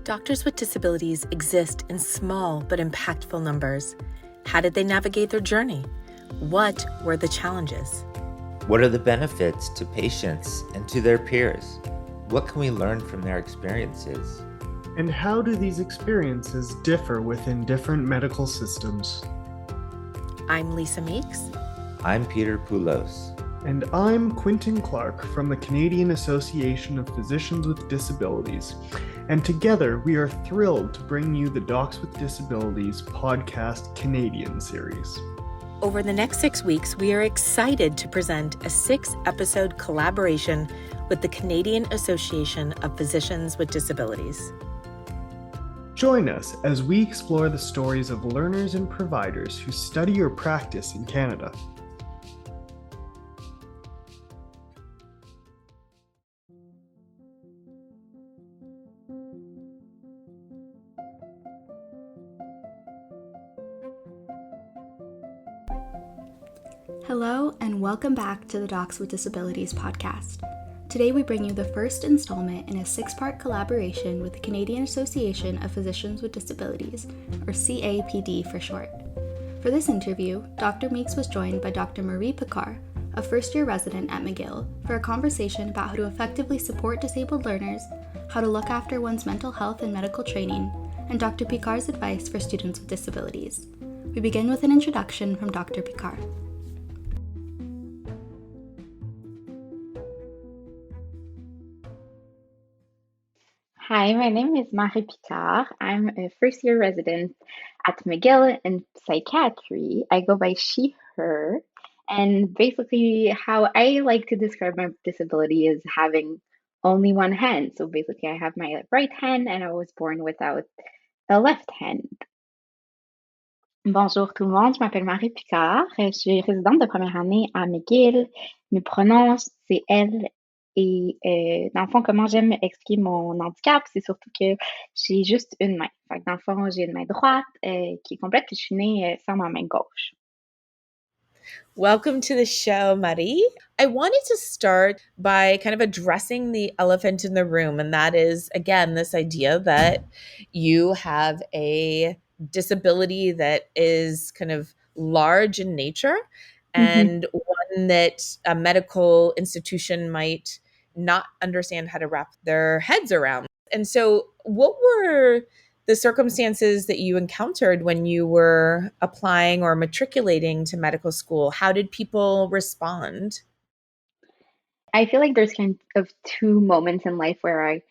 Doctors with disabilities exist in small but impactful numbers. How did they navigate their journey? What were the challenges? What are the benefits to patients and to their peers? What can we learn from their experiences? And how do these experiences differ within different medical systems? I'm Lisa Meeks. I'm Peter Poulos. And I'm Quentin Clark from the Canadian Association of Physicians with Disabilities. And together we are thrilled to bring you the Docs with Disabilities podcast Canadian series. Over the next 6 weeks, we are excited to present a 6-episode collaboration with the Canadian Association of Physicians with Disabilities. Join us as we explore the stories of learners and providers who study or practice in Canada. Hello, and welcome back to the Docs with Disabilities podcast. Today we bring you the first installment in a 6-part collaboration with the Canadian Association of Physicians with Disabilities, or CAPD for short. For this interview, Dr. Meeks was joined by Dr. Marie Picard, a first-year resident at McGill, for a conversation about how to effectively support disabled learners, how to look after one's mental health and medical training, and Dr. Picard's advice for students with disabilities. We begin with an introduction from Dr. Picard. Hi, my name is Marie Picard. I'm a first-year resident at McGill in psychiatry. I go by she, her, and basically how I like to describe my disability is having only one hand. So basically I have my right hand and I was born without a left hand. Bonjour tout le monde, je m'appelle Marie Picard, je suis résidente de première année à McGill. Mes pronoms, c'est elle. Et dans le fond, comment j'aime expliquer mon handicap, c'est surtout que j'ai juste une main. Fait que dans le fond, j'ai une main droite qui est complète, puis je suis née sans ma main gauche. Welcome to the show, Marie. I wanted to start by kind of addressing the elephant in the room, and that is, again, this idea that you have a disability that is kind of large in nature and one that a medical institution might not understand how to wrap their heads around. And so what were the circumstances that you encountered when you were applying or matriculating to medical school? How did people respond? I feel like there's kind of two moments in life where I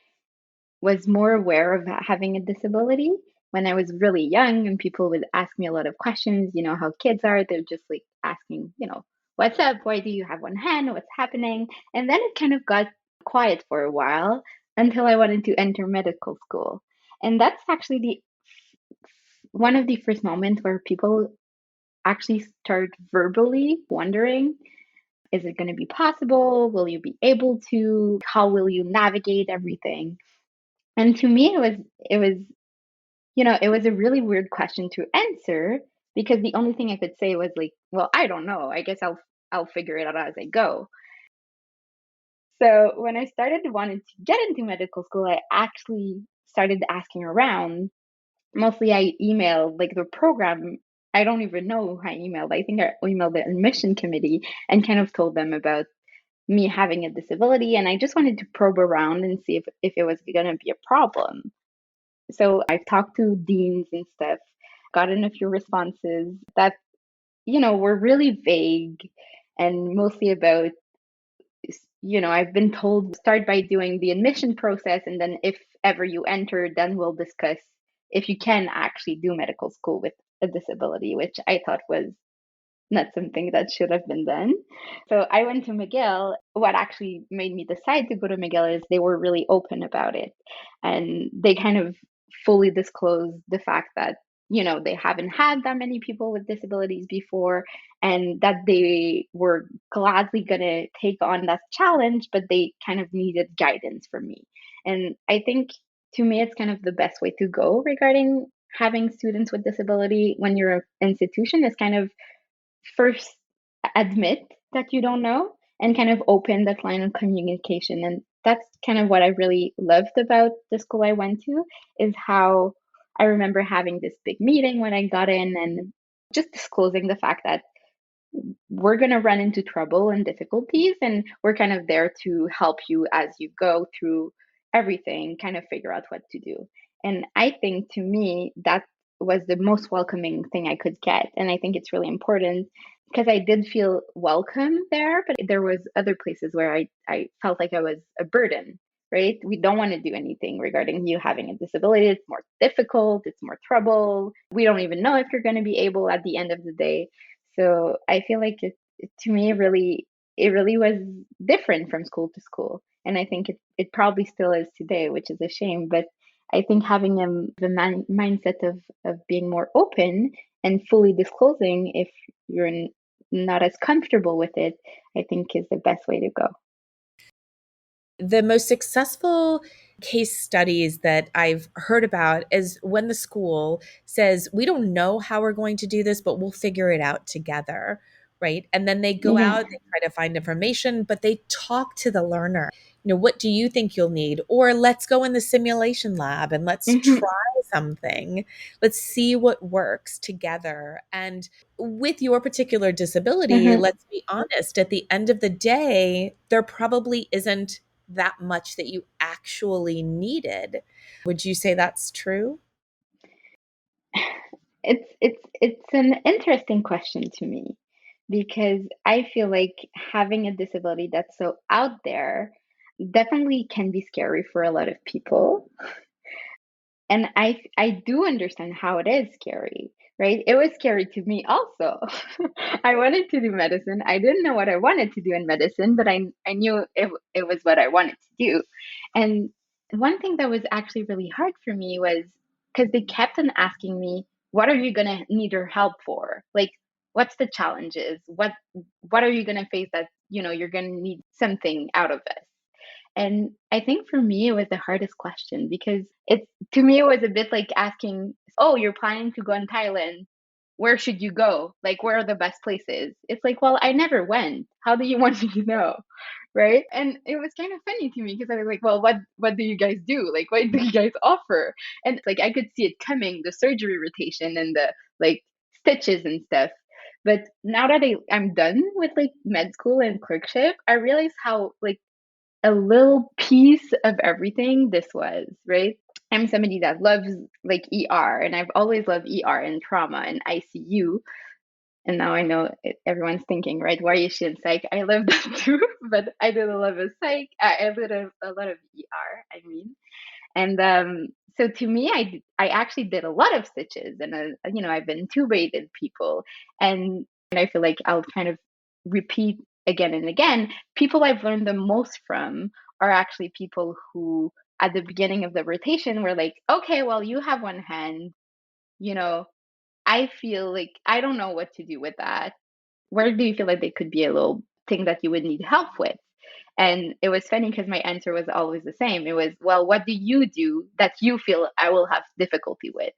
was more aware of having a disability. When I was really young and people would ask me a lot of questions, you know how kids are, they're just like asking, what's up? Why do you have one hand? What's happening? And then it kind of got quiet for a while until I wanted to enter medical school. And that's actually one of the first moments where people actually start verbally wondering, is it going to be possible? Will you be able to? How will you navigate everything? And to me, it was a really weird question to answer because the only thing I could say was like, well, I don't know. I guess I'll figure it out as I go. So when I started wanting to get into medical school, I actually started asking around. Mostly I emailed like the program. I don't even know who I emailed. I think I emailed the admission committee and kind of told them about me having a disability. And I just wanted to probe around and see if it was going to be a problem. So I've talked to deans and stuff, gotten a few responses that, were really vague and mostly about, I've been told start by doing the admission process. And then if ever you enter, then we'll discuss if you can actually do medical school with a disability, which I thought was not something that should have been done. So I went to McGill. What actually made me decide to go to McGill is they were really open about it. And they kind of fully disclosed the fact that, they haven't had that many people with disabilities before and that they were gladly going to take on that challenge, but they kind of needed guidance from me. And I think to me, it's kind of the best way to go regarding having students with disability when you're an institution is kind of first admit that you don't know and kind of open that line of communication and that's kind of what I really loved about the school I went to, is how I remember having this big meeting when I got in and just disclosing the fact that we're going to run into trouble and difficulties, and we're kind of there to help you as you go through everything, kind of figure out what to do. And I think, to me, that was the most welcoming thing I could get. And I think it's really important because I did feel welcome there, but there was other places where I felt like I was a burden, right? We don't want to do anything regarding you having a disability. It's more difficult, it's more trouble. We don't even know if you're going to be able at the end of the day. So I feel like to me, it really was different from school to school. And I think it probably still is today, which is a shame. But I think having the mindset of being more open and fully disclosing if you're not as comfortable with it, I think is the best way to go. The most successful case studies that I've heard about is when the school says, we don't know how we're going to do this, but we'll figure it out together, right? And then they go Yeah. out, they try to find information, but they talk to the learner. What do you think you'll need? Or let's go in the simulation lab and let's Hmm. try something. Let's see what works together. And with your particular disability, Hmm. let's be honest, at the end of the day, there probably isn't that much that you actually needed. Would you say that's true? It's an interesting question to me, because I feel like having a disability that's so out there definitely can be scary for a lot of people. And I do understand how it is scary, right? It was scary to me also. I wanted to do medicine. I didn't know what I wanted to do in medicine, but I knew it was what I wanted to do. And one thing that was actually really hard for me was because they kept on asking me, what are you gonna need your help for? Like, what's the challenges? What are you gonna face that, you're gonna need something out of this? And I think for me, it was the hardest question, because to me, it was a bit like asking, oh, you're planning to go in Thailand. Where should you go? Like, where are the best places? It's like, well, I never went. How do you want me to know? Right. And it was kind of funny to me, because I was like, well, what do you guys do? Like, what do you guys offer? And it's like, I could see it coming, the surgery rotation and the like stitches and stuff. But now that I'm done with like med school and clerkship, I realize how like a little piece of everything this was, right? I'm somebody that loves like ER, and I've always loved ER and trauma and ICU. And now I know everyone's thinking, right? Why is she in psych? I love that too, but I did a lot of psych. I did a lot of ER, I mean. And so to me, I actually did a lot of stitches, and I've been intubated people, and I feel like I'll kind of repeat again and again. People I've learned the most from are actually people who, at the beginning of the rotation, were like, okay, well, you have one hand, you know, I feel like I don't know what to do with that. Where do you feel like they could be a little thing that you would need help with? And it was funny because my answer was always the same. It was, well, what do you do that you feel I will have difficulty with?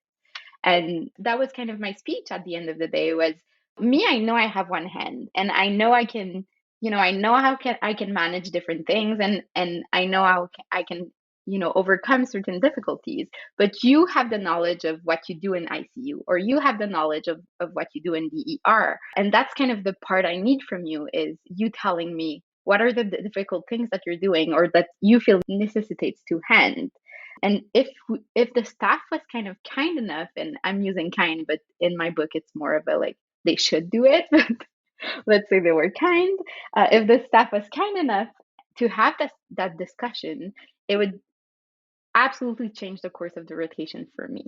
And that was kind of my speech at the end of the day, was me, I know I have one hand, and I know I can, I know how I can manage different things, and I know how I can, overcome certain difficulties. But you have the knowledge of what you do in ICU, or you have the knowledge of what you do in the ER. And that's kind of the part I need from you, is you telling me what are the difficult things that you're doing or that you feel necessitates to hand. And if the staff was kind of kind enough, and I'm using kind, but in my book it's more of a like they should do it, but let's say they were kind. If the staff was kind enough to have that discussion, it would absolutely change the course of the rotation for me.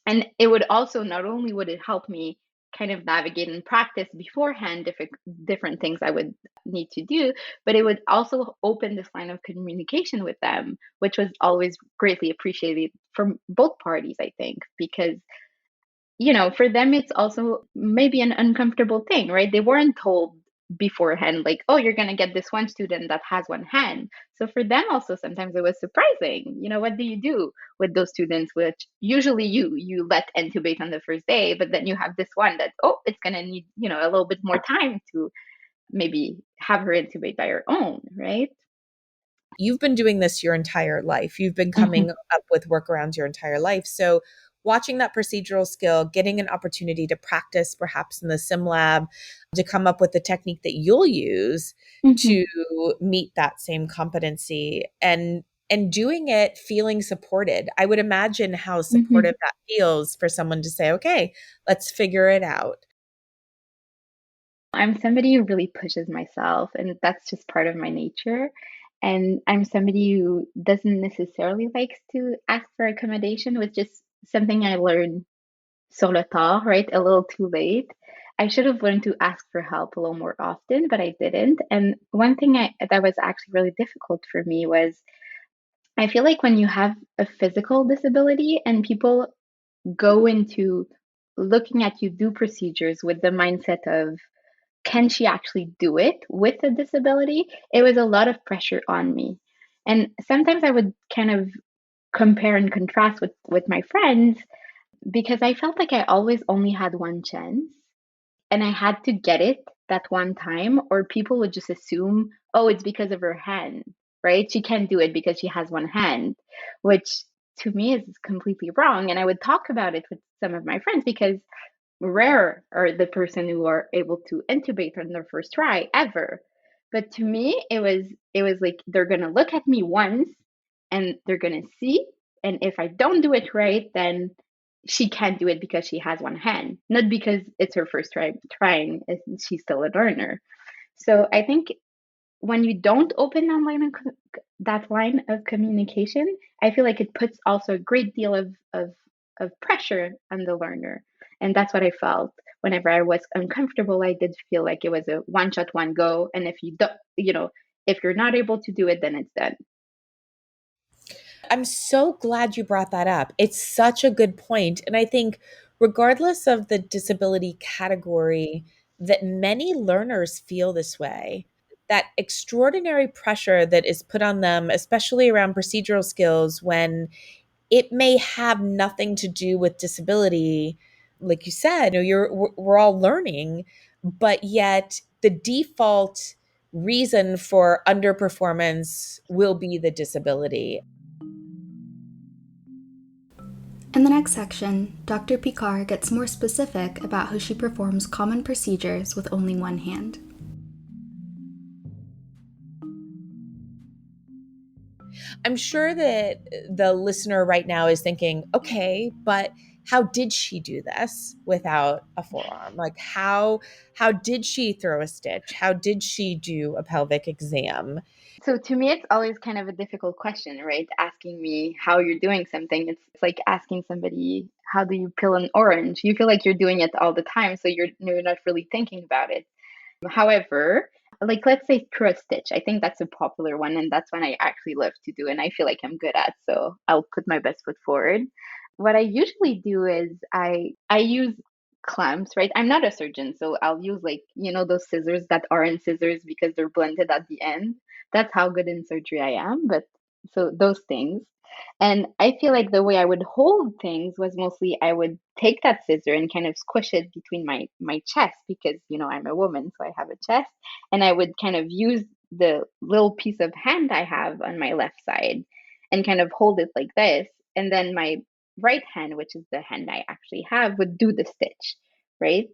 And it would also, not only would it help me kind of navigate and practice beforehand different things I would need to do, but it would also open this line of communication with them, which was always greatly appreciated from both parties, I think, because for them, it's also maybe an uncomfortable thing, right? They weren't told beforehand, like, oh, you're going to get this one student that has one hand. So for them also, sometimes it was surprising. What do you do with those students, which usually you let intubate on the first day, but then you have this one that, oh, it's going to need, a little bit more time to maybe have her intubate by her own, right? you've been doing this your entire life. You've been Mhm. coming up with workarounds your entire life. So watching that procedural skill, getting an opportunity to practice perhaps in the sim lab to come up with the technique that you'll use Mhm. to meet that same competency and doing it feeling supported. I would imagine how Mhm. supportive that feels for someone to say, okay, let's figure it out. I'm somebody who really pushes myself, and that's just part of my nature. And I'm somebody who doesn't necessarily like to ask for accommodation, which is something I learned sur le tard, right? A little too late. I should have learned to ask for help a little more often, but I didn't. And one thing that was actually really difficult for me was I feel like when you have a physical disability and people go into looking at you do procedures with the mindset of, can she actually do it with a disability? It was a lot of pressure on me. And sometimes I would kind of compare and contrast with my friends because I felt like I always only had one chance and I had to get it that one time, or people would just assume, oh, it's because of her hand, right? She can't do it because she has one hand, which to me is completely wrong. And I would talk about it with some of my friends because rare are the person who are able to intubate on their first try ever. But to me, it was like they're gonna look at me once and they're gonna see, and if I don't do it right, then she can't do it because she has one hand, not because it's her first try trying. She's still a learner. So I think when you don't open that line of communication, I feel like it puts also a great deal of pressure on the learner. And that's what I felt whenever I was uncomfortable. I did feel like it was a one shot, one go. And if you don't, if you're not able to do it, then it's done. I'm so glad you brought that up. It's such a good point. And I think, regardless of the disability category, that many learners feel this way. That extraordinary pressure that is put on them, especially around procedural skills, when it may have nothing to do with disability. Like you said, we're all learning, but yet the default reason for underperformance will be the disability. In the next section, Dr. Picard gets more specific about how she performs common procedures with only one hand. I'm sure that the listener right now is thinking, okay, but how did she do this without a forearm? Like how did she throw a stitch? How did she do a pelvic exam? So to me, it's always kind of a difficult question, right? Asking me how you're doing something. It's like asking somebody, how do you peel an orange? You feel like you're doing it all the time, so you're not really thinking about it. However, like let's say through a stitch. I think that's a popular one, and that's one I actually love to do, and I feel like I'm good at. So I'll put my best foot forward. What I usually do is I use clamps, right? I'm not a surgeon, so I'll use like those scissors that aren't scissors because they're blunted at the end. That's how good in surgery I am. But so those things. And I feel like the way I would hold things was mostly I would take that scissor and kind of squish it between my chest because I'm a woman, so I have a chest, and I would kind of use the little piece of hand I have on my left side and kind of hold it like this, and then my right hand, which is the hand I actually have, would do the stitch, right?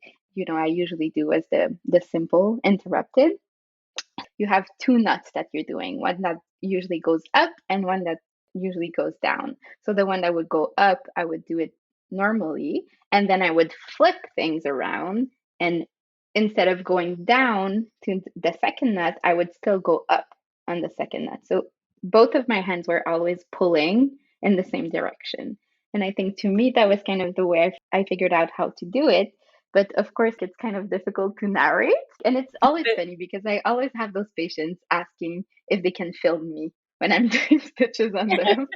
I usually do as the simple interrupted. You have two nuts that you're doing, one that usually goes up and one that usually goes down. So the one that would go up, I would do it normally, and then I would flip things around. And instead of going down to the second nut, I would still go up on the second nut. So both of my hands were always pulling in the same direction. And I think to me, that was kind of the way I figured out how to do it. But of course, it's kind of difficult to narrate. And it's always funny because I always have those patients asking if they can film me when I'm doing stitches on them.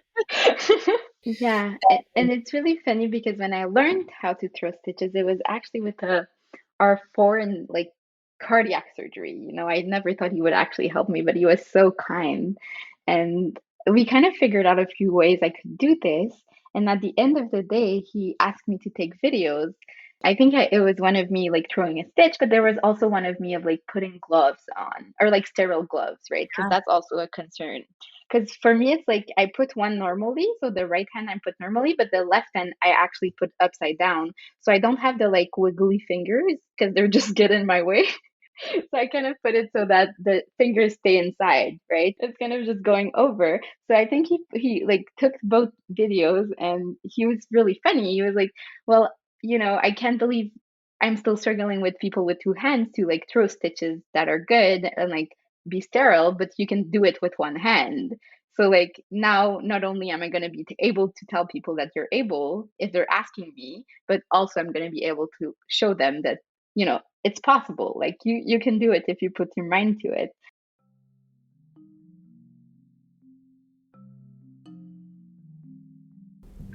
Yeah. And it's really funny because when I learned how to throw stitches, it was actually with our foreign, like, cardiac surgery. I never thought he would actually help me, but he was so kind. And we kind of figured out a few ways I could do this. And at the end of the day, he asked me to take videos. I think it was one of me like throwing a stitch, but there was also one of me of like putting gloves on or like sterile gloves, right? Because that's also a concern. Because for me, it's like I put one normally, so the right hand I put normally, but the left hand I actually put upside down. So I don't have the like wiggly fingers because they're just get in my way. So I kind of put it so that the fingers stay inside, right? It's kind of just going over. So I think he like took both videos and he was really funny. He was like, "Well, I can't believe I'm still struggling with people with two hands to like throw stitches that are good and like be sterile, but you can do it with one hand." So like now, not only am I going to be able to tell people that you're able if they're asking me, but also I'm going to be able to show them that it's possible. Like you can do it if you put your mind to it.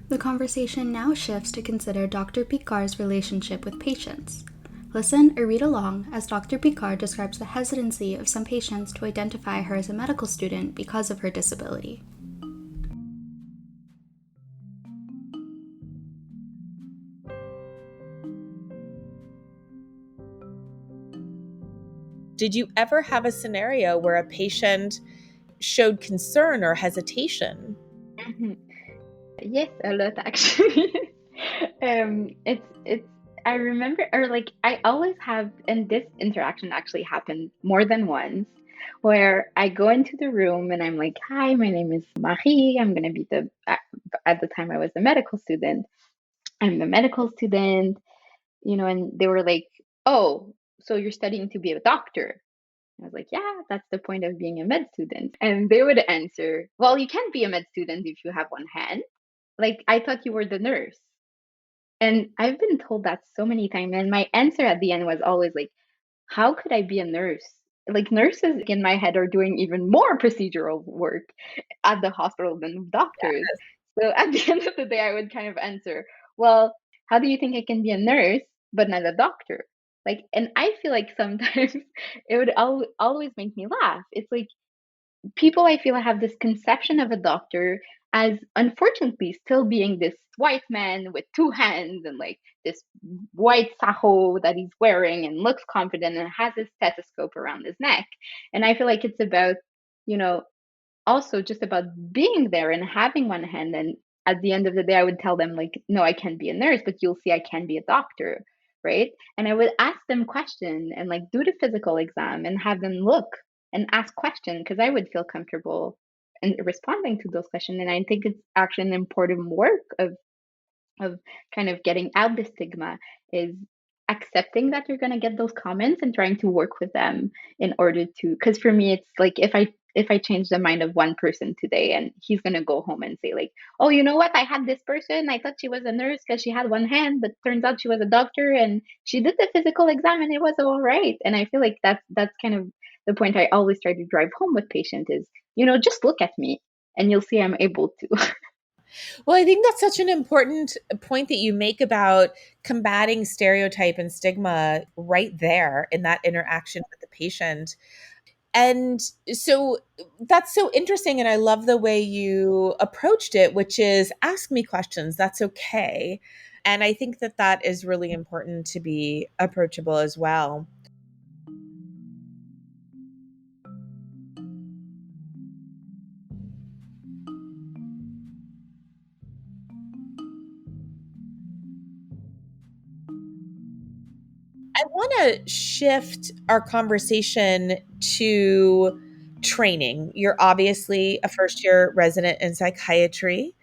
The conversation now shifts to consider Dr. Picard's relationship with patients. Listen or read along as Dr. Picard describes the hesitancy of some patients to identify her as a medical student because of her disability. Did you ever have a scenario where a patient showed concern or hesitation? Mhm. Yes, a lot actually. It's I remember, or like I always have, and this interaction actually happened more than once, where I go into the room and I'm like, "Hi, my name is Marie. I'm gonna be at the time I was a medical student. I'm the medical student, and they were like, "Oh, so you're studying to be a doctor?" I was like, "Yeah, that's the point of being a med student." And they would answer, "Well, you can't be a med student if you have one hand. Like, I thought you were the nurse." And I've been told that so many times. And my answer at the end was always like, how could I be a nurse? Like, nurses in my head are doing even more procedural work at the hospital than doctors. So at the end of the day, I would kind of answer, well, how do you think I can be a nurse but not a doctor? Like, and I feel like sometimes it would always make me laugh. It's like people I feel have this conception of a doctor as unfortunately still being this white man with two hands and like this white saho that he's wearing and looks confident and has his stethoscope around his neck. And I feel like it's about, you know, also just about being there and having one hand. And at the end of the day, I would tell them, like, no, I can't be a nurse, but you'll see I can be a doctor. Right. And I would ask them questions and like do the physical exam and have them look and ask questions because I would feel comfortable in responding to those questions. And I think it's actually an important work of kind of getting out the stigma is accepting that you're going to get those comments and trying to work with them in order to, because for me it's like if I change the mind of one person today and he's going to go home and say like, oh, you know what, I had this person, I thought she was a nurse because she had one hand, but turns out she was a doctor and she did the physical exam and it was all right. And I feel like that's kind of the point I always try to drive home with patients is, just look at me and you'll see I'm able to. Well, I think that's such an important point that you make about combating stereotype and stigma right there in that interaction with the patient. And so that's so interesting. And I love the way you approached it, which is ask me questions. That's okay. And I think that that is really important to be approachable as well. I want to shift our conversation to training. You're obviously a first year resident in psychiatry.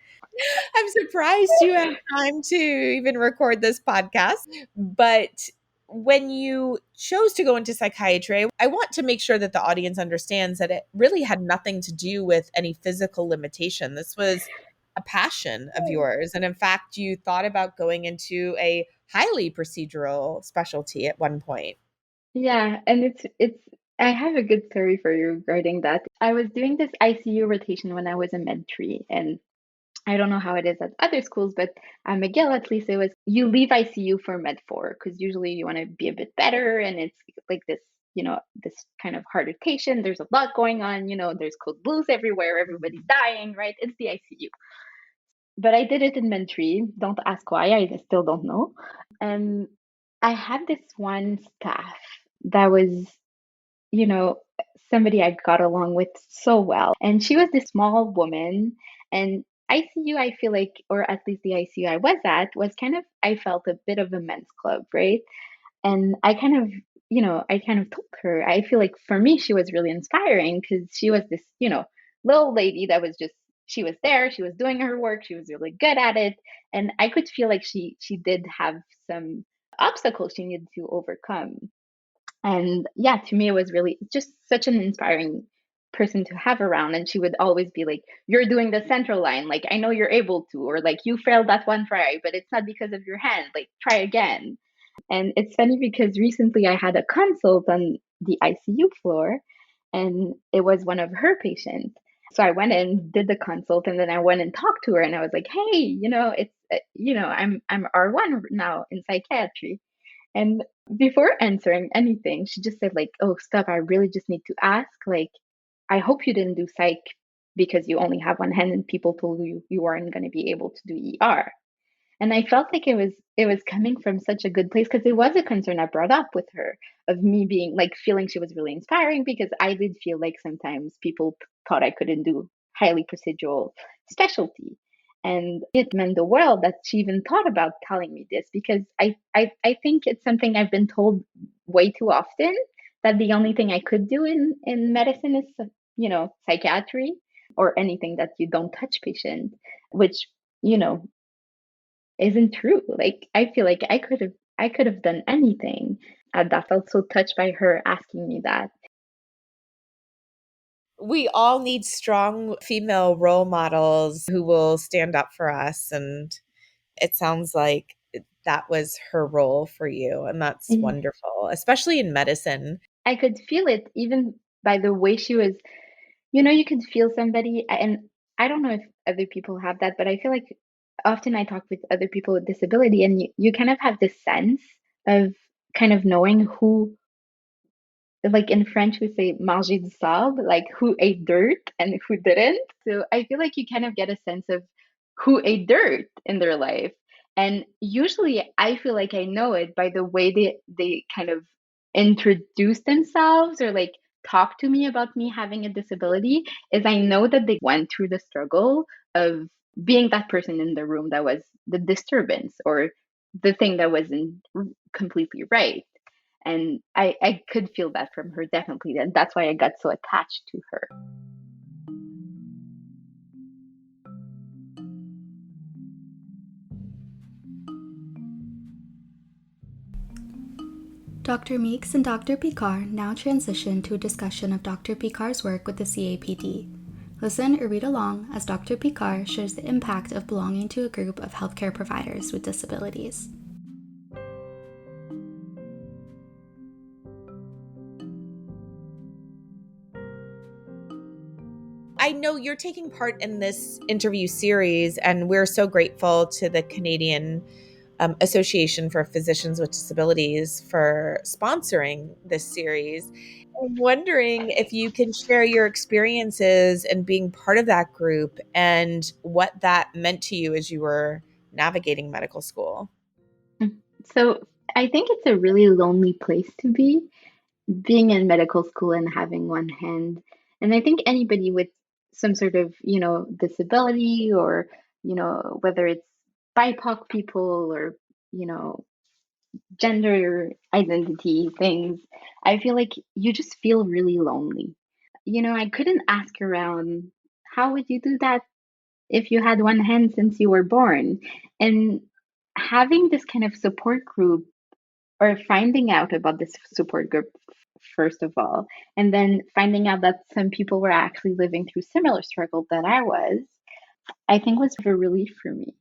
I'm surprised you have time to even record this podcast. But when you chose to go into psychiatry, I want to make sure that the audience understands that it really had nothing to do with any physical limitation. This was a passion of yours. And in fact, you thought about going into a highly procedural specialty at one point. Yeah, and it's I have a good story for you regarding that. I was doing this ICU rotation when I was a med tree, and I don't know how it is at other schools, but at McGill at least it was you leave ICU for med four because usually you want to be a bit better, and it's like this kind of hard rotation. There's a lot going on, there's code blues everywhere, everybody's dying, right? It's the ICU. but I did it in Mentry. Don't ask why, I still don't know. And I had this one staff that was, you know, somebody I got along with so well. And she was this small woman. And ICU, I feel like, or at least the ICU I was at, was kind of, I felt a bit of a men's club, right? And I kind of, I kind of told her, I feel like for me, she was really inspiring because she was this, little lady that was just, she was there, she was doing her work, she was really good at it. And I could feel like she did have some obstacles she needed to overcome. And yeah, to me, it was really just such an inspiring person to have around. And she would always be like, "You're doing the central line. Like, I know you're able to," or like, "You failed that one try, but it's not because of your hand. Like, try again." And it's funny because recently I had a consult on the ICU floor, and it was one of her patients. So I went in, did the consult, and then I went and talked to her, and I was like, "Hey, it's I'm R1 now in psychiatry." And before answering anything, she just said like, "Oh, stop, I really just need to ask, like, I hope you didn't do psych because you only have one hand and people told you you weren't going to be able to do ER." And I felt like it was coming from such a good place because it was a concern I brought up with her of me being like feeling she was really inspiring because I did feel like sometimes people thought I couldn't do highly procedural specialty. And it meant the world that she even thought about telling me this because I think it's something I've been told way too often that the only thing I could do in medicine is, psychiatry or anything that you don't touch patient, which, you know, isn't true. Like I feel like I could have done anything. That felt so touched by her asking me that. We all need strong female role models who will stand up for us. And it sounds like that was her role for you. And that's And wonderful, especially in medicine. I could feel it even by the way she was, you could feel somebody, and I don't know if other people have that, but I feel like often I talk with other people with disability, and you kind of have this sense of kind of knowing who, like in French, we say manger du sable, like who ate dirt and who didn't. So I feel like you kind of get a sense of who ate dirt in their life. And usually I feel like I know it by the way they kind of introduce themselves or like talk to me about me having a disability, is I know that they went through the struggle of being that person in the room that was the disturbance or the thing that wasn't completely right. And I could feel that from her definitely, and that's why I got so attached to her. Dr. Meeks and Dr. Picard now transition to a discussion of Dr. Picard's work with the CAPD. Listen or read along as Dr. Picard shares the impact of belonging to a group of healthcare providers with disabilities. I know you're taking part in this interview series, and we're so grateful to the Canadian Association for Physicians with Disabilities for sponsoring this series. I'm wondering if you can share your experiences and being part of that group and what that meant to you as you were navigating medical school. So I think it's a really lonely place to be, being in medical school and having one hand. And I think anybody with some sort of, disability or, whether it's BIPOC people or, you know, gender identity things, I feel like you just feel really lonely. I couldn't ask around, how would you do that if you had one hand since you were born? And having this kind of support group or finding out about this support group, first of all, and then finding out that some people were actually living through similar struggle that I was, I think was a relief for me.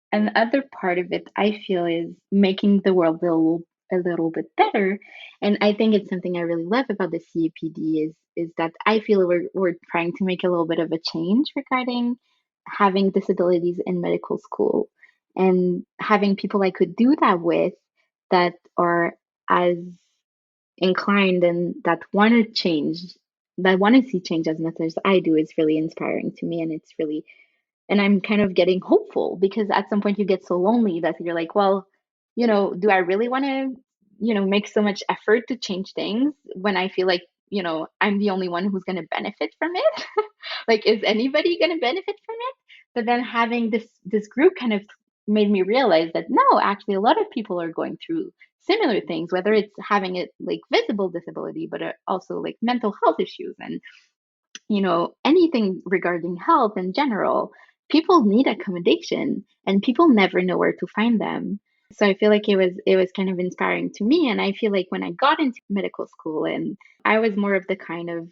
And the other part of it, I feel, is making the world a little bit better. And I think it's something I really love about the CAPD is that I feel we're trying to make a little bit of a change regarding having disabilities in medical school and having people I could do that with that are as inclined and that want to change, that want to see change as much as I do, is really inspiring to me. And it's really And I'm kind of getting hopeful because at some point you get so lonely that you're like, well, do I really want to, make so much effort to change things when I feel like, I'm the only one who's going to benefit from it? Like, is anybody going to benefit from it? But then having this group kind of made me realize that no, actually, a lot of people are going through similar things, whether it's having it like visible disability, but also like mental health issues and anything regarding health in general. People need accommodation and people never know where to find them. So I feel like it was kind of inspiring to me. And I feel like when I got into medical school, and I was more of the kind of,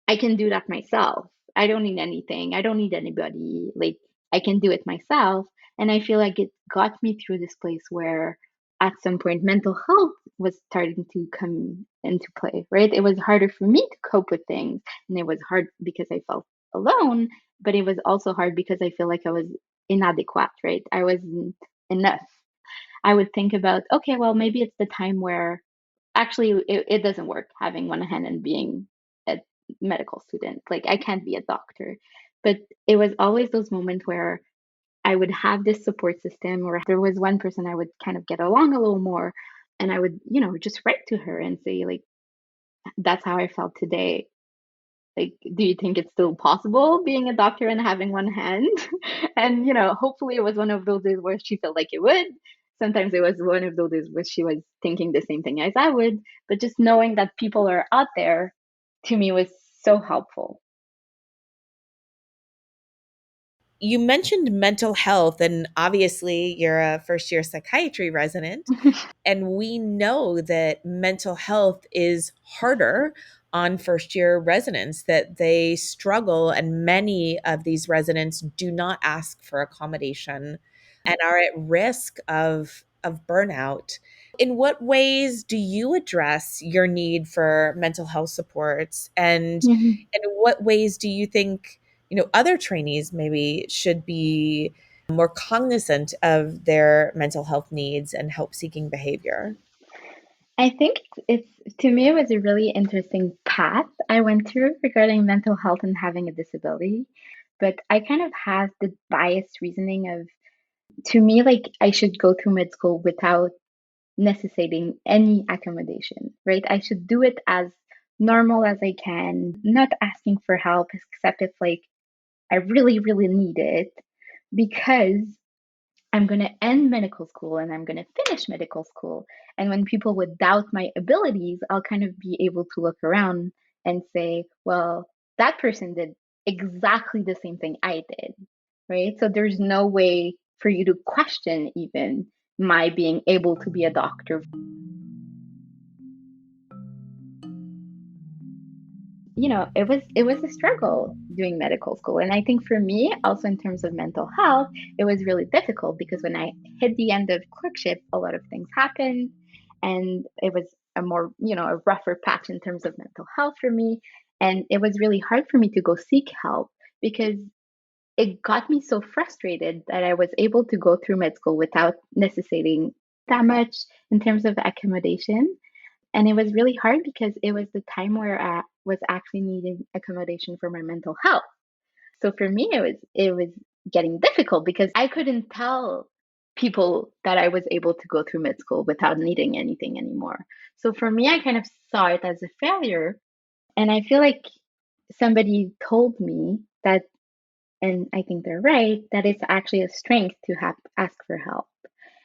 I can do that myself. I don't need anything. I don't need anybody. Like, I can do it myself. And I feel like it got me through this place where at some point mental health was starting to come into play, right? It was harder for me to cope with things. And it was hard because I felt alone, but it was also hard because I feel like I was inadequate, right? I wasn't enough. I would think about, okay, well, maybe it's the time where actually it doesn't work having one hand and being a medical student. Like, I can't be a doctor. But it was always those moments where I would have this support system, or there was one person I would kind of get along a little more, and I would, just write to her and say, like, that's how I felt today. Like, do you think it's still possible being a doctor and having one hand? And, hopefully it was one of those days where she felt like it would. Sometimes it was one of those days where she was thinking the same thing as I would. But just knowing that people are out there to me was so helpful. You mentioned mental health, and obviously you're a first year psychiatry resident. And we know that mental health is harder on first year residents, that they struggle, and many of these residents do not ask for accommodation and are at risk of burnout. In what ways do you address your need for mental health supports, Mhm. and in what ways do you think, other trainees maybe should be more cognizant of their mental health needs and help seeking behavior? I think to me, it was a really interesting path I went through regarding mental health and having a disability. But I kind of had the biased reasoning of, to me, like, I should go through med school without necessitating any accommodation, right? I should do it as normal as I can, not asking for help except if like I really, really need it, because I'm going to end medical school and I'm going to finish medical school. And when people would doubt my abilities, I'll kind of be able to look around and say, well, that person did exactly the same thing I did, right? So there's no way for you to question even my being able to be a doctor. It was a struggle doing medical school. And I think for me, also in terms of mental health, it was really difficult because when I hit the end of clerkship, a lot of things happened. And it was a more, a rougher patch in terms of mental health for me. And it was really hard for me to go seek help because it got me so frustrated that I was able to go through med school without necessitating that much in terms of accommodation. And it was really hard because it was the time where I was actually needing accommodation for my mental health. So for me, it was getting difficult because I couldn't tell people that I was able to go through med school without needing anything anymore. So for me, I kind of saw it as a failure. And I feel like somebody told me that, and I think they're right, that it's actually a strength to have ask for help.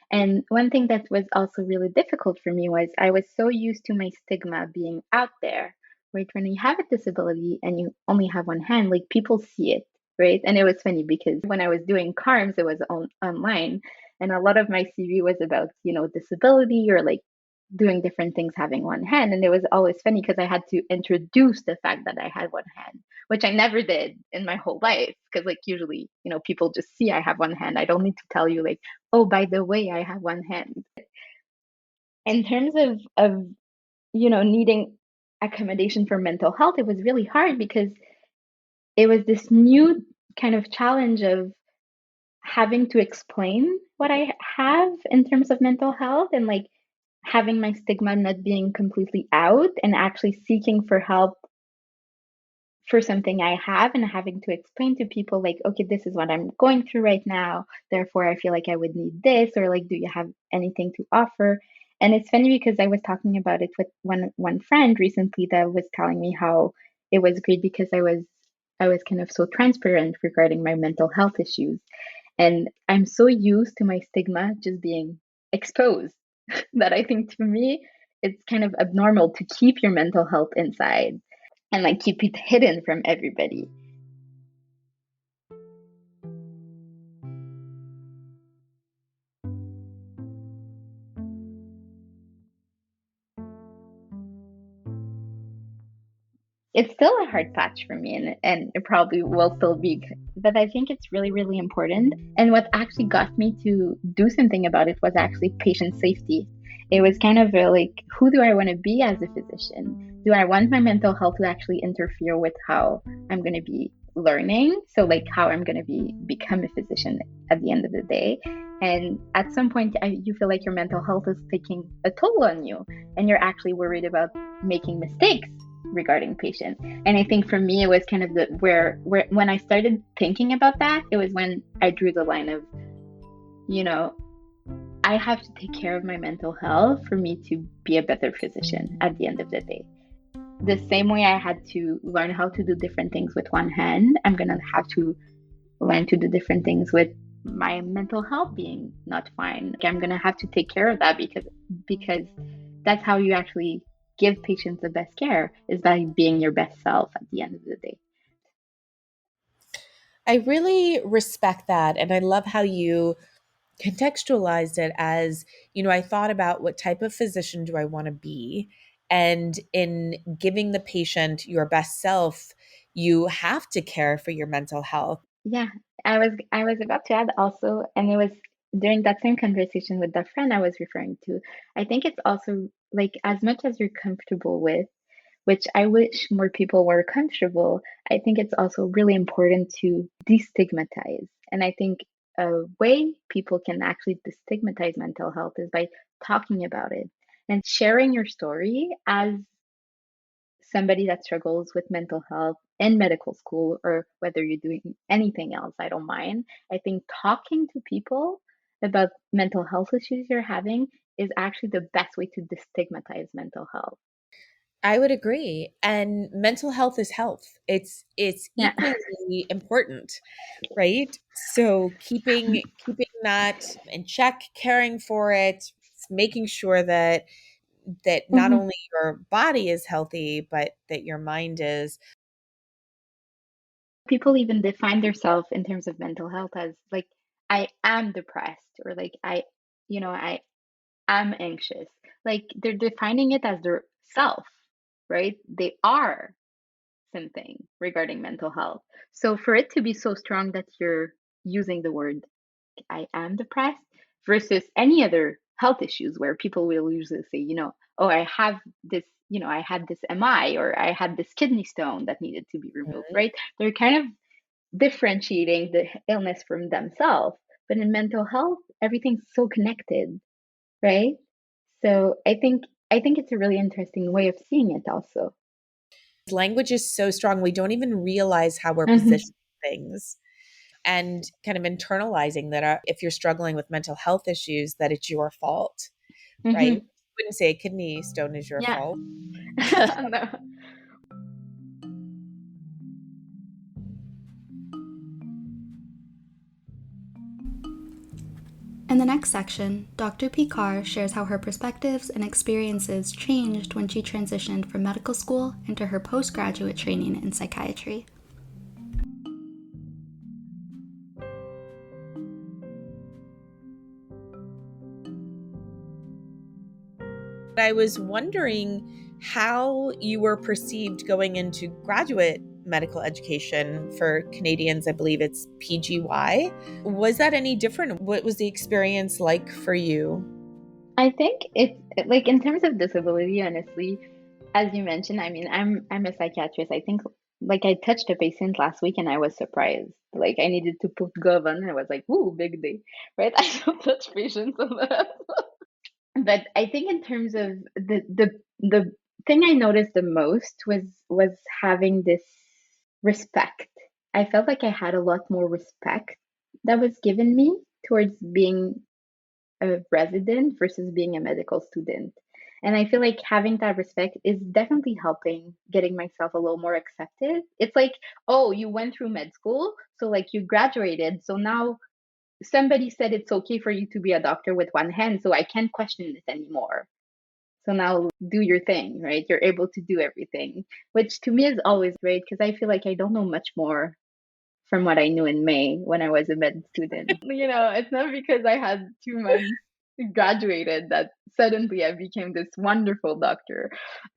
And one thing that was also really difficult for me was I was so used to my stigma being out there, right? When you have a disability and you only have one hand, like, people see it, right? And it was funny because when I was doing CARMS, it was online, and a lot of my CV was about, disability or like doing different things having one hand. And it was always funny because I had to introduce the fact that I had one hand, which I never did in my whole life. Because, like, usually, people just see I have one hand. I don't need to tell you, like, oh, by the way, I have one hand. In terms of needing accommodation for mental health, it was really hard because it was this new kind of challenge of having to explain what I have in terms of mental health, and like having my stigma not being completely out and actually seeking for help for something I have and having to explain to people like, okay, this is what I'm going through right now. Therefore, I feel like I would need this, or like, do you have anything to offer? And it's funny because I was talking about it with one friend recently that was telling me how it was great because I was kind of so transparent regarding my mental health issues. And I'm so used to my stigma just being exposed that I think to me, it's kind of abnormal to keep your mental health inside and like keep it hidden from everybody. It's still a hard patch for me, and it probably will still be, but I think it's really, really important. And what actually got me to do something about it was actually patient safety. It was kind of like, who do I want to be as a physician? Do I want my mental health to actually interfere with how I'm going to be learning? So, like, how I'm going to become a physician at the end of the day. And at some point, you feel like your mental health is taking a toll on you, and you're actually worried about making mistakes regarding patient. And I think for me, it was kind of the where when I started thinking about that, it was when I drew the line of, you know, I have to take care of my mental health for me to be a better physician at the end of the day. The same way I had to learn how to do different things with one hand, I'm gonna have to learn to do different things with my mental health being not fine. I'm gonna have to take care of that because that's how you actually give patients the best care, is by being your best self at the end of the day. I really respect that. And I love how you contextualized it as, I thought about what type of physician do I want to be? And in giving the patient your best self, you have to care for your mental health. Yeah, I was about to add also, and it was during that same conversation with the friend I was referring to. I think it's also like, as much as you're comfortable with, which I wish more people were comfortable, I think it's also really important to destigmatize. And I think a way people can actually destigmatize mental health is by talking about it and sharing your story as somebody that struggles with mental health in medical school, or whether you're doing anything else, I don't mind. I think talking to people about mental health issues you're having is actually the best way to destigmatize mental health. I would agree. And mental health is health. It's Yeah. equally important, right? So keeping that in check, caring for it, making sure that not Mhm. only your body is healthy, but that your mind is. People even define themselves in terms of mental health as like, I am depressed, or like, I am anxious. Like, they're defining it as their self, right? They are something regarding mental health. So for it to be so strong that you're using the word I am depressed versus any other health issues where people will usually say, oh, I have this, I had this MI, or I had this kidney stone that needed to be removed, right? They're kind of differentiating the illness from themselves. But in mental health, everything's so connected, right? So I think it's a really interesting way of seeing it also. Language is so strong, we don't even realize how we're Hmm. positioning things, and kind of internalizing that if you're struggling with mental health issues, that it's your fault, right? Hmm. I wouldn't say a kidney stone is your Yeah. fault. No. In the next section, Dr. Picard shares how her perspectives and experiences changed when she transitioned from medical school into her postgraduate training in psychiatry. I was wondering how you were perceived going into graduate medical education for Canadians. I believe it's PGY. Was that any different? What was the experience like for you? I think like, in terms of disability, honestly, as you mentioned, I mean, I'm a psychiatrist. I think, like, I touched a patient last week and I was surprised. Like, I needed to put Gov on, and I was like, "Ooh, big day," right? I don't touch patients a lot. But I think in terms of the thing I noticed the most was having this. respect. I felt like I had a lot more respect that was given me towards being a resident versus being a medical student. And I feel like having that respect is definitely helping getting myself a little more accepted. It's like, oh, you went through med school, so like you graduated, so now somebody said it's okay for you to be a doctor with one hand, so I can't question it anymore. So now do your thing, right? You're able to do everything, which to me is always great because I feel like I don't know much more from what I knew in May when I was a med student. It's not because I had 2 months graduated that suddenly I became this wonderful doctor.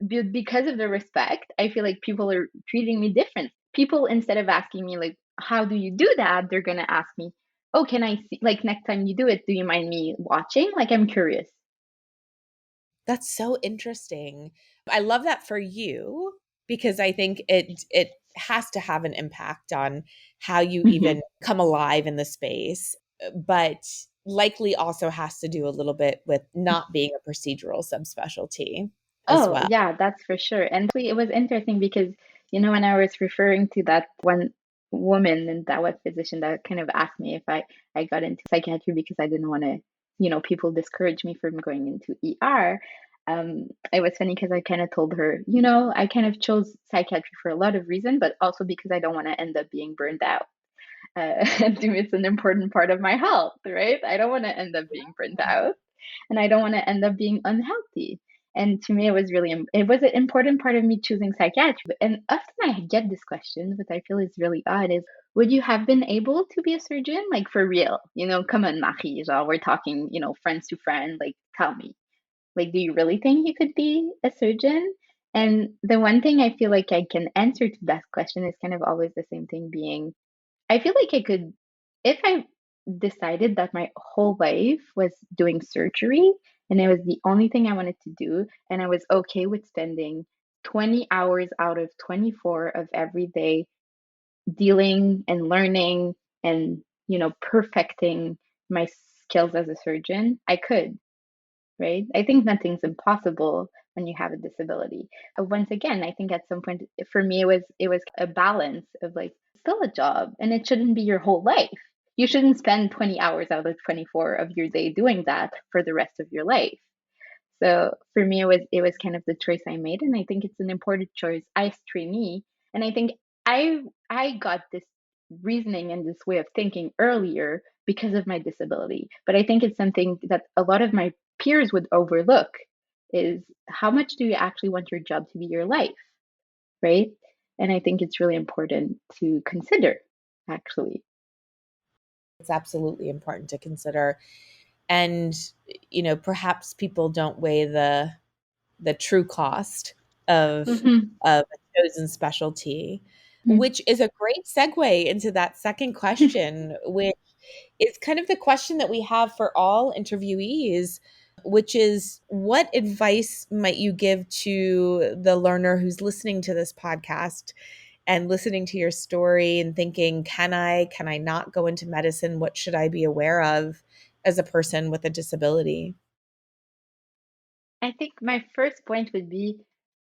Because of the respect, I feel like people are treating me different. People, instead of asking me, like, how do you do that? They're going to ask me, oh, can I see, like, next time you do it, do you mind me watching? Like, I'm curious. That's so interesting. I love that for you because I think it has to have an impact on how you Mm-hmm. even come alive in the space, but likely also has to do a little bit with not being a procedural subspecialty as Oh, well. yeah, that's for sure. And it was interesting because, when I was referring to that one woman and that one physician that kind of asked me if I got into psychiatry because I didn't want to, people discourage me from going into ER. It was funny because I kind of told her, I kind of chose psychiatry for a lot of reasons, but also because I don't want to end up being burned out. And to me, it's an important part of my health, right? I don't want to end up being burnt out and I don't want to end up being unhealthy. And to me, it was an important part of me choosing psychiatry. And often I get this question, which I feel is really odd, is would you have been able to be a surgeon? Like for real, come on, Marie, genre, we're talking, friends to friend, like tell me, like, do you really think you could be a surgeon? And the one thing I feel like I can answer to that question is kind of always the same thing being I feel like I could, if I decided that my whole life was doing surgery and it was the only thing I wanted to do, and I was okay with spending 20 hours out of 24 of every day dealing and learning and, perfecting my skills as a surgeon, I could, right? I think nothing's impossible when you have a disability. Once again, I think at some point for me it was a balance of like still a job and it shouldn't be your whole life. You shouldn't spend 20 hours out of 24 of your day doing that for the rest of your life. So for me, it was kind of the choice I made, and I think it's an important choice as trainee. And I think I got this reasoning and this way of thinking earlier because of my disability. But I think it's something that a lot of my peers would overlook is how much do you actually want your job to be your life, right? And I think it's really important to consider, actually. It's absolutely important to consider. And, perhaps people don't weigh the true cost of Mm-hmm. of a chosen specialty, which is a great segue into that second question, which is kind of the question that we have for all interviewees, which is what advice might you give to the learner who's listening to this podcast and listening to your story and thinking, can I not go into medicine? What should I be aware of as a person with a disability? I think my first point would be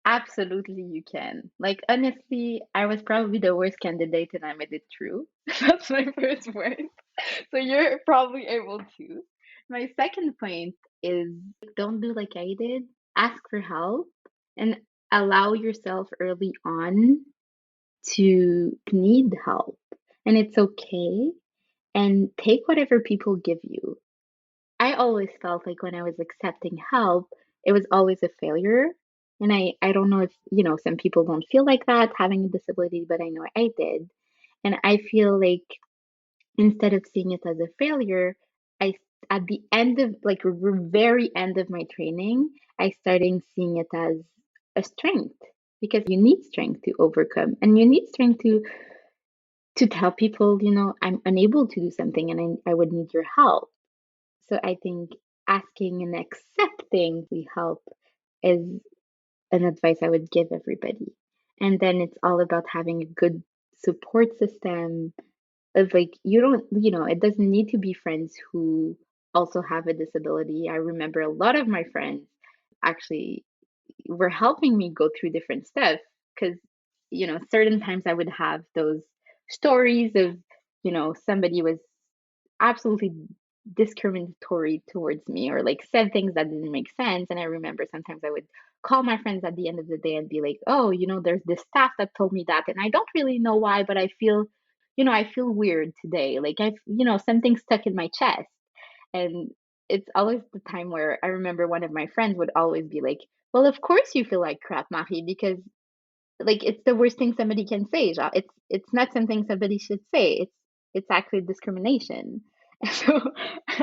absolutely you can. Like, honestly, I was probably the worst candidate and I made it through. That's my first point. So you're probably able to. My second point is don't do like I did, ask for help and allow yourself early on to need help. And it's okay. And take whatever people give you. I always felt like when I was accepting help, it was always a failure. And I don't know if, some people don't feel like that having a disability, but I know I did. And I feel like instead of seeing it as a failure, I at the end of like very end of my training, I started seeing it as a strength because you need strength to overcome and you need strength to tell people, I'm unable to do something and I would need your help. So I think asking and accepting the help is an advice I would give everybody. And then it's all about having a good support system of like, you don't, it doesn't need to be friends who also have a disability. I remember a lot of my friends actually were helping me go through different stuff because certain times I would have those stories of, somebody was absolutely discriminatory towards me, or like said things that didn't make sense. And I remember sometimes I would call my friends at the end of the day and be like, oh, there's this staff that told me that, and I don't really know why, but I feel weird today. Like something stuck in my chest. And it's always the time where I remember one of my friends would always be like, well, of course you feel like crap, Marie, because like it's the worst thing somebody can say. It's not something somebody should say. It's actually discrimination. So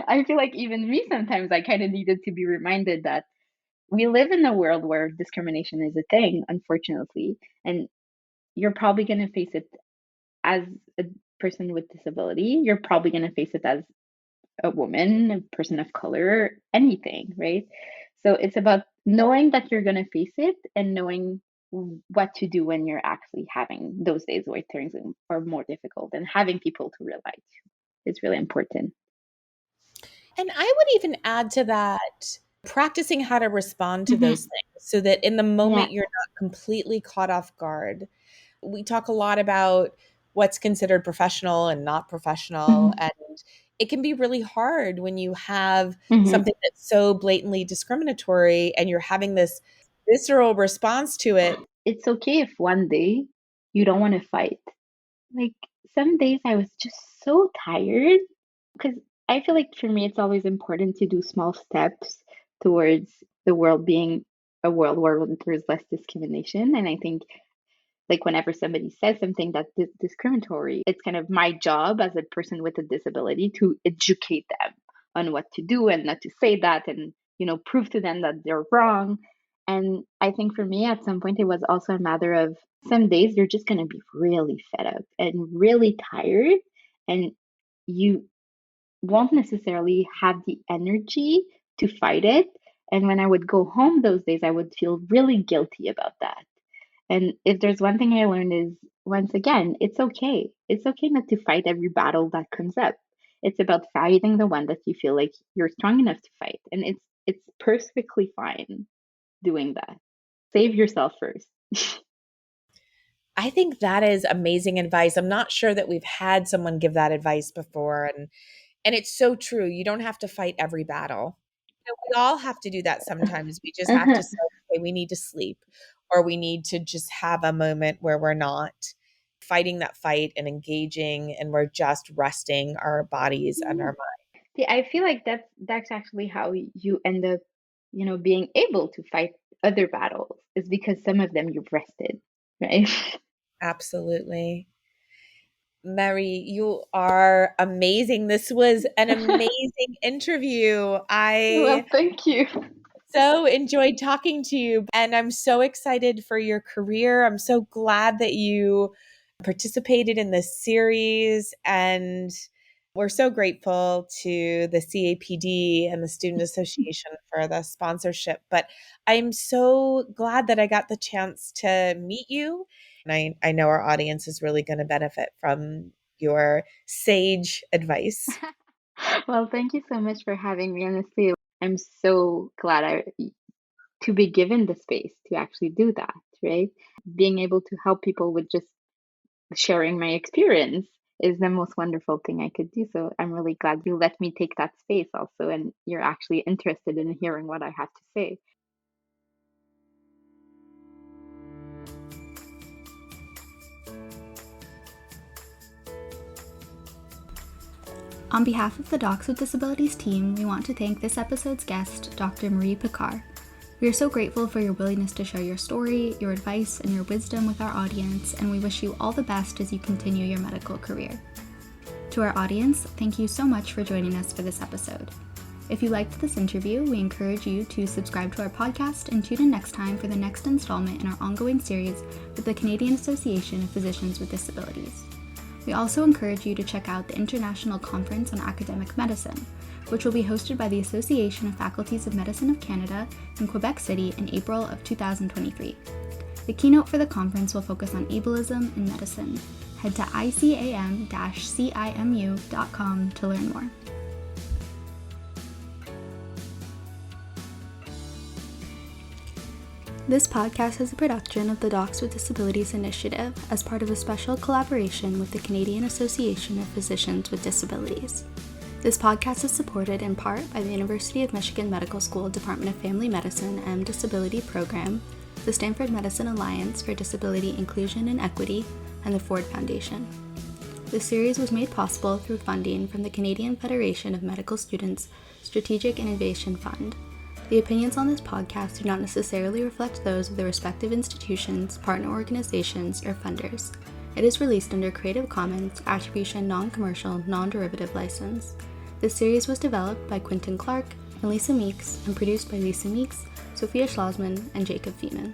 I feel like even me sometimes I kind of needed to be reminded that we live in a world where discrimination is a thing, unfortunately, and you're probably going to face it as a person with disability. You're probably going to face it as a woman, a person of color, anything, right? So it's about knowing that you're going to face it and knowing what to do when you're actually having those days where things are more difficult, and having people to realize is really important. And I would even add to that, practicing how to respond to those things so that in the moment Yeah. you're not completely caught off guard. We talk a lot about what's considered professional and not professional. And it can be really hard when you have something that's so blatantly discriminatory and you're having this visceral response to it. It's okay if one day you don't want to fight. Like some days I was just so tired, because I feel like for me it's always important to do small steps towards the world being a world where there's less discrimination. And I think like whenever somebody says something that's discriminatory, it's kind of my job as a person with a disability to educate them on what to do and not to say that, and prove to them that they're wrong. And I think for me at some point it was also a matter of some days you're just going to be really fed up and really tired, and you won't necessarily have the energy to fight it. And when I would go home those days, I would feel really guilty about that. And if there's one thing I learned is, once again, it's okay. It's okay not to fight every battle that comes up. It's about fighting the one that you feel like you're strong enough to fight. And it's perfectly fine doing that. Save yourself first. I think that is amazing advice. I'm not sure that we've had someone give that advice before. And it's so true. You don't have to fight every battle. We all have to do that sometimes. We just have to say, okay, we need to sleep, or we need to just have a moment where we're not fighting that fight and engaging, and we're just resting our bodies and our mind. See, I feel like that's actually how you end up, being able to fight other battles, is because some of them you've rested, right? Absolutely. Mary, you are amazing. This was an amazing interview. Well, I thank you. so enjoyed talking to you, and I'm so excited for your career. I'm so glad that you participated in this series, and we're so grateful to the CAPD and the Student Association for the sponsorship. But I'm so glad that I got the chance to meet you. And I know our audience is really going to benefit from your sage advice. Well, thank you so much for having me. Honestly, I'm so glad to be given the space to actually do that, right? Being able to help people with just sharing my experience is the most wonderful thing I could do. So I'm really glad you let me take that space also, and you're actually interested in hearing what I have to say. On behalf of the Docs with Disabilities team, we want to thank this episode's guest, Dr. Marie Picard. We are so grateful for your willingness to share your story, your advice, and your wisdom with our audience, and we wish you all the best as you continue your medical career. To our audience, thank you so much for joining us for this episode. If you liked this interview, we encourage you to subscribe to our podcast and tune in next time for the next installment in our ongoing series with the Canadian Association of Physicians with Disabilities. We also encourage you to check out the International Conference on Academic Medicine, which will be hosted by the Association of Faculties of Medicine of Canada in Quebec City in April of 2023. The keynote for the conference will focus on ableism in medicine. Head to icam-cimu.com to learn more. This podcast is a production of the Docs with Disabilities initiative as part of a special collaboration with the Canadian Association of Physicians with Disabilities. This podcast is supported in part by the University of Michigan Medical School Department of Family Medicine and Disability Program, the Stanford Medicine Alliance for Disability Inclusion and Equity, and the Ford Foundation. This series was made possible through funding from the Canadian Federation of Medical Students Strategic Innovation Fund. The opinions on this podcast do not necessarily reflect those of the respective institutions, partner organizations, or funders. It is released under Creative Commons Attribution Non-Commercial Non-Derivative License. This series was developed by Quentin Clark and Lisa Meeks and produced by Lisa Meeks, Sophia Schlossman, and Jacob Feeman.